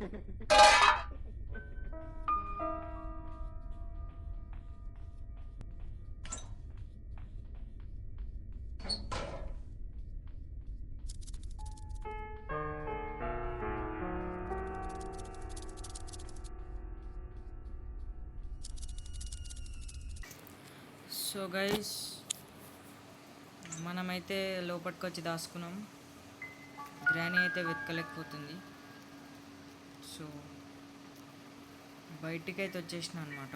So guys, మనమైతే లోపలికి వచ్చి దాచుకున్నాం. గ్రానీ అయితే వెతకలేకపోతుంది. సో బయటికి అయితే వచ్చేసిన అనమాట.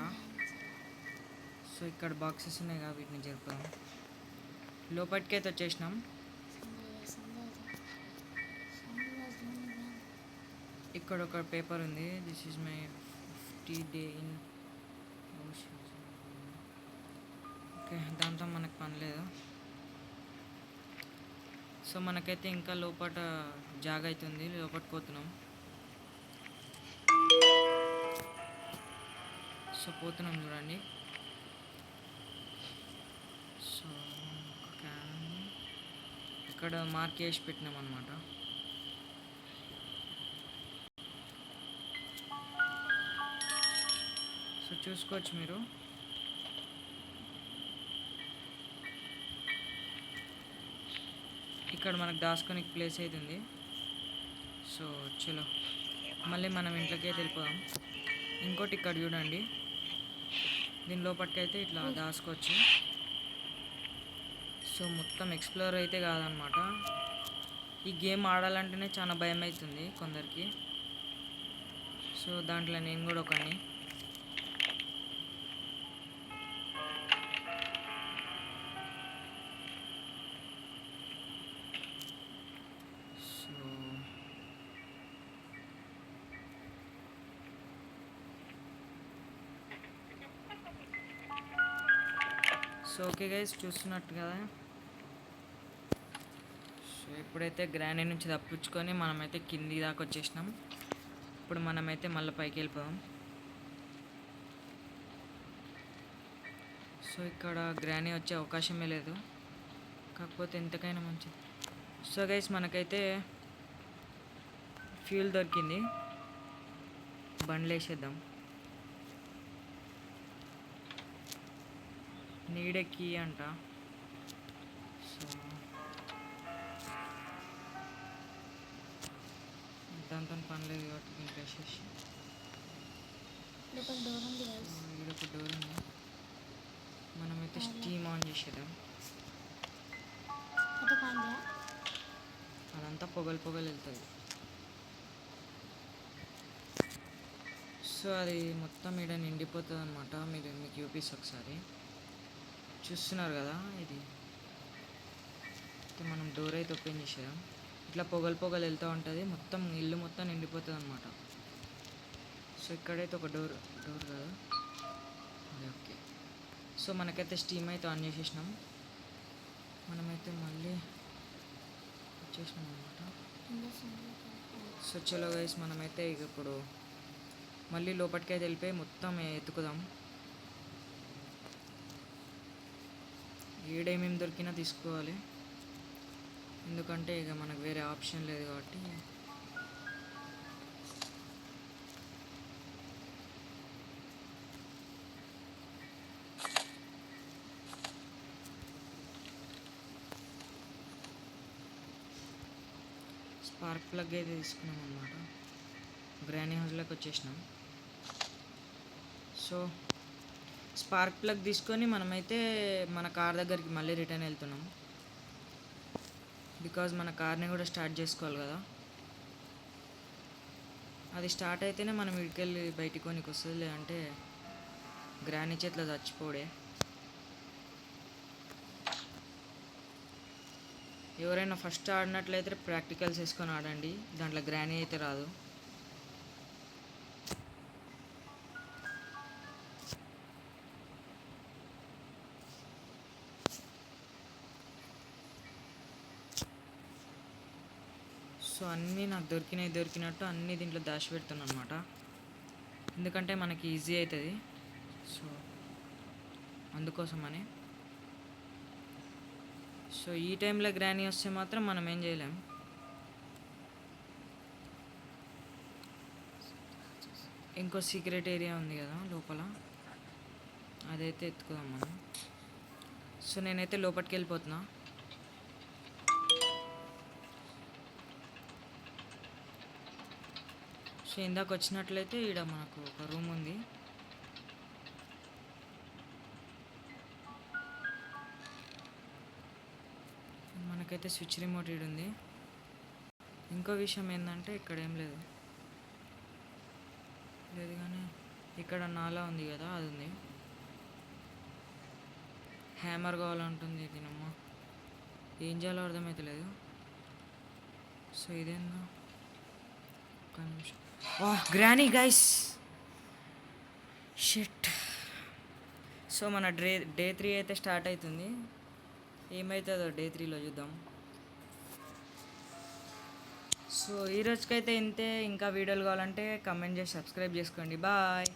సో ఇక్కడ బాక్సెస్ ఉన్నాయి కదా, వీటిని జరుపుదాం. లోపలికి అయితే వచ్చేసినాం. ఇక్కడ ఒక పేపర్ ఉంది. This is my 50 day in. Okay, దాంతో మనకు పని లేదు. సో మనకైతే ఇంకా లోపల జాగ అవుతుంది, లోపలికి పోతున్నాం. సో పోతున్నాం చూడండి. సో ఇక్కడ మార్క్ వేసి పెట్టినాం అనమాట. సో చూసుకోవచ్చు మీరు. ఇక్కడ మనకు దాచుకొని ప్లేస్ అవుతుంది. సో చలో మళ్ళీ మనం ఇంట్లోకి వెళ్ళిపోదాం. ఇంకోటి ఇక్కడ చూడండి, దీని లోపలికైతే ఇట్లా దాచుకోవచ్చు. సో మొత్తం ఎక్స్ప్లోర్ అయితే కాదనమాట. ఈ గేమ్ ఆడాలంటేనే చాలా భయం అవుతుంది కొందరికి. సో దాంట్లో నేను కూడా ఒకని. సో ఓకే గైస్, చూస్తున్నట్టు కదా. సో ఇప్పుడైతే గ్రానీ నుంచి తప్పించుకొని మనమైతే కింది దాకా వచ్చేసినాం. ఇప్పుడు మనమైతే మళ్ళీ పైకి వెళ్ళిపోదాం. సో ఇక్కడ గ్రానీ వచ్చే అవకాశమే లేదు, కాకపోతే ఎంతకైనా మంచిది. సో గైస్, మనకైతే ఫ్యూల్ దొరికింది. బండ్లు వేసేద్దాం. నీడెక్కి అంట. సో దాంతో పని లేదు కాబట్టి దీనికి వేసేసి. ఈడొక డోర్ ఉంది. మనమైతే స్టీమ్ ఆన్ చేసేద్దాం. అదంతా పొగలు వెళ్తుంది. సో అది మొత్తం ఈడ నిండిపోతుంది అనమాట. మీకు చూపిస్తే ఒకసారి చూస్తున్నారు కదా. ఇది మనం డోర్ అయితే ఓపెన్ చేసేదాం. ఇట్లా పొగలు వెళ్తూ ఉంటుంది, మొత్తం ఇల్లు మొత్తం నిండిపోతుంది అనమాట. సో ఇక్కడైతే ఒక డోర్ కాదు అది. ఓకే, సో మనకైతే స్టీమ్ అయితే ఆన్ చేసేసినాం. మనమైతే మళ్ళీ వచ్చేసినాం అనమాట. సో చలో గైస్, మనమైతే ఇక ఇప్పుడు మళ్ళీ లోపలికైతే వెళ్ళిపోయి మొత్తం ఎత్తుకుదాం. ఏడేమేమి దొరికినా తీసుకోవాలి, ఎందుకంటే ఇక మనకు వేరే ఆప్షన్ లేదు కాబట్టి. స్పార్క్ ప్లగ్ అయితే తీసుకున్నాం అనమాట. గ్రానీ హౌస్లోకి వచ్చేసినాం. సో స్పార్క్ ప్లగ్ తీసుకొని మనమైతే మన కార్ దగ్గరికి మళ్ళీ రిటర్న్ వెళ్తున్నాం. బికాజ్ మన కార్ని కూడా స్టార్ట్ చేసుకోవాలి కదా. అది స్టార్ట్ అయితేనే మనం ఇడికెళ్ళి బయటికి కొనికి వస్తుంది, లేదంటే గ్రానీ చేతిలో చచ్చిపోడే. ఎవరైనా ఫస్ట్ ఆడినట్లయితే ప్రాక్టికల్స్ వేసుకొని ఆడండి, దాంట్లో గ్రానీ అయితే రాదు. సో అన్నీ నాకు దొరికినట్టు అన్నీ దీంట్లో దాచి పెడుతున్నాను అనమాట, ఎందుకంటే మనకి ఈజీ అవుతుంది. సో అందుకోసమని. సో ఈ టైంలో గ్రానీ వస్తే మాత్రం మనం ఏం చేయలేం. ఇంకో సీక్రెట్ ఏరియా ఉంది కదా లోపల, అదైతే ఎత్తుకుదాం మనం. సో నేనైతే లోపలికి వెళ్ళిపోతున్నా. సో ఇందాక వచ్చినట్లయితే ఈడ మనకు ఒక రూమ్ ఉంది. మనకైతే స్విచ్ రిమోట్ ఈడ ఉంది. ఇంకో విషయం ఏంటంటే ఇక్కడ ఏం లేదు కానీ ఇక్కడ నాలా ఉంది కదా, అది ఉంది. హ్యామర్ కావాలంటుంది దీనమ్మ, ఏం చేయాలో అర్థమవుతలేదు. సో ఇదేందా, ఒక్క నిమిషం. Granny guys, shit. సో మన డే 3 అయితే స్టార్ట్ అవుతుంది. ఏమవుతుందో డే 3లో చూద్దాం. సో ఈ రోజుకైతే ఇంతే. ఇంకా వీడియోలు కావాలంటే కమెంట్ చేసి సబ్స్క్రైబ్ చేసుకోండి. బాయ్.